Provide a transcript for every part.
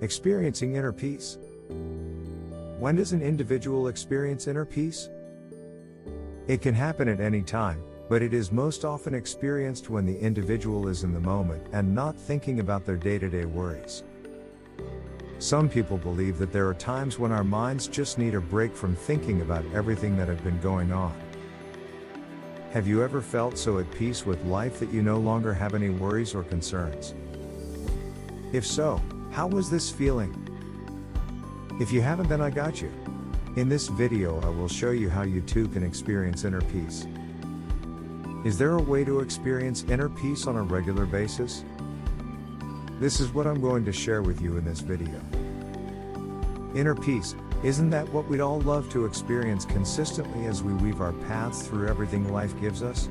Experiencing inner peace. When does an individual experience inner peace? It can happen at any time, but it is most often experienced when the individual is in the moment and not thinking about their day-to-day worries. Some people believe that there are times when our minds just need a break from thinking about everything that have been going on. Have you ever felt so at peace with life that you no longer have any worries or concerns? If so, how was this feeling? If you haven't, then I got you. In this video I will show you how you too can experience inner peace. Is there a way to experience inner peace on a regular basis? This is what I'm going to share with you in this video. Inner peace, isn't that what we'd all love to experience consistently as we weave our paths through everything life gives us?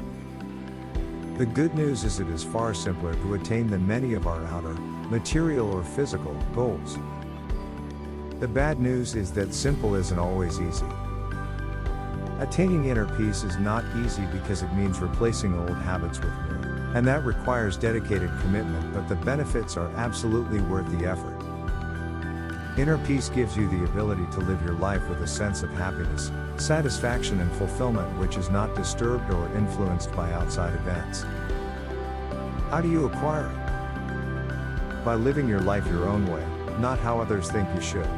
The good news is it is far simpler to attain than many of our outer, material or physical, goals. The bad news is that simple isn't always easy. Attaining inner peace is not easy because it means replacing old habits with new. And that requires dedicated commitment, but the benefits are absolutely worth the effort. Inner peace gives you the ability to live your life with a sense of happiness, satisfaction and fulfillment which is not disturbed or influenced by outside events. How do you acquire it? By living your life your own way, not how others think you should.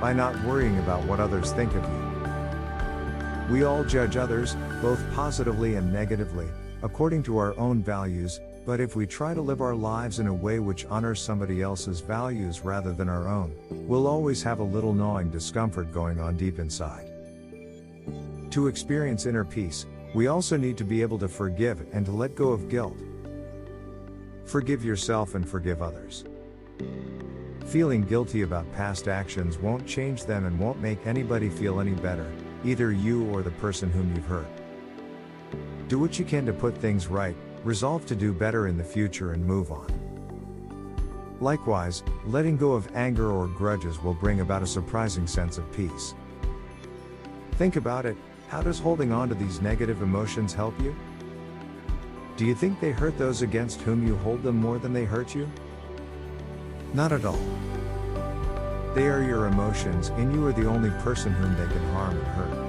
By not worrying about what others think of you. We all judge others, both positively and negatively, according to our own values, but if we try to live our lives in a way which honors somebody else's values rather than our own, we'll always have a little gnawing discomfort going on deep inside. To experience inner peace, we also need to be able to forgive and to let go of guilt. Forgive yourself and forgive others. Feeling guilty about past actions won't change them and won't make anybody feel any better, either you or the person whom you've hurt. Do what you can to put things right, resolve to do better in the future and move on. Likewise, letting go of anger or grudges will bring about a surprising sense of peace. Think about it, how does holding on to these negative emotions help you? Do you think they hurt those against whom you hold them more than they hurt you? Not at all. They are your emotions and you are the only person whom they can harm and hurt.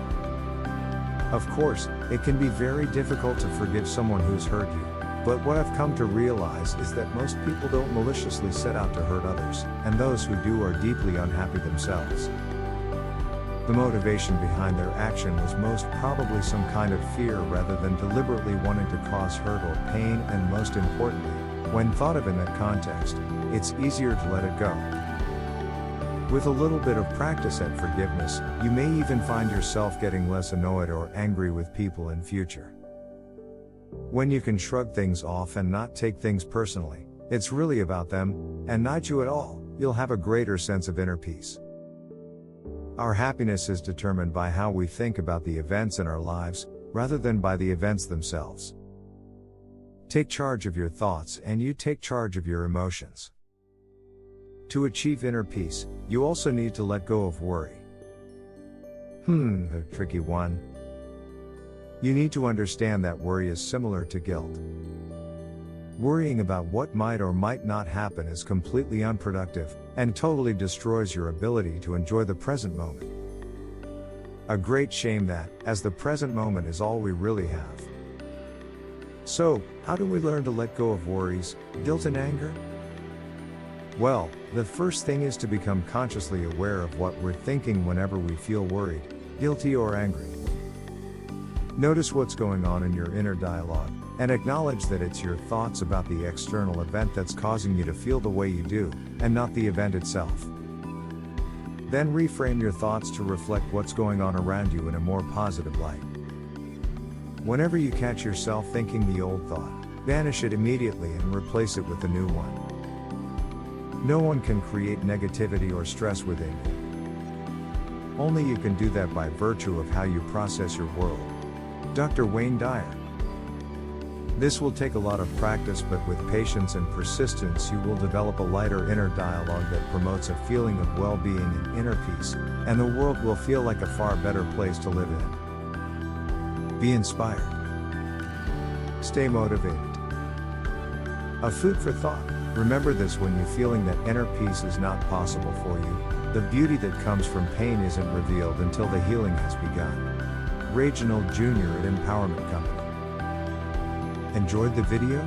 Of course, it can be very difficult to forgive someone who's hurt you, but what I've come to realize is that most people don't maliciously set out to hurt others, and those who do are deeply unhappy themselves. The motivation behind their action was most probably some kind of fear rather than deliberately wanting to cause hurt or pain, and most importantly, when thought of in that context, it's easier to let it go. With a little bit of practice at forgiveness, you may even find yourself getting less annoyed or angry with people in future. When you can shrug things off and not take things personally, it's really about them, and not you at all, you'll have a greater sense of inner peace. Our happiness is determined by how we think about the events in our lives, rather than by the events themselves. Take charge of your thoughts and you take charge of your emotions. To achieve inner peace, you also need to let go of worry. A tricky one. You need to understand that worry is similar to guilt. Worrying about what might or might not happen is completely unproductive, and totally destroys your ability to enjoy the present moment. A great shame that, as the present moment is all we really have. So, how do we learn to let go of worries, guilt and anger? Well, the first thing is to become consciously aware of what we're thinking whenever we feel worried, guilty or angry. Notice what's going on in your inner dialogue, and acknowledge that it's your thoughts about the external event that's causing you to feel the way you do, and not the event itself. Then reframe your thoughts to reflect what's going on around you in a more positive light. Whenever you catch yourself thinking the old thought, banish it immediately and replace it with a new one. No one can create negativity or stress within you. Only you can do that by virtue of how you process your world. Dr. Wayne Dyer. This will take a lot of practice, but with patience and persistence you will develop a lighter inner dialogue that promotes a feeling of well-being and inner peace, and the world will feel like a far better place to live in. Be inspired. Stay motivated. A food for thought. Remember this when you're feeling that inner peace is not possible for you. The beauty that comes from pain isn't revealed until the healing has begun. Reginald Jr. at Empowerment Company. Enjoyed the video?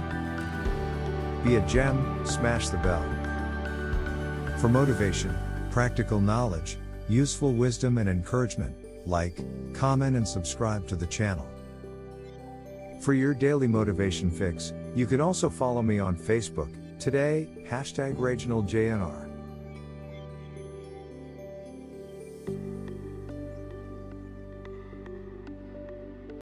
Be a gem, smash the bell. For motivation, practical knowledge, useful wisdom and encouragement, like, comment and subscribe to the channel. For your daily motivation fix, you can also follow me on Facebook, today, #ReginaldJNR.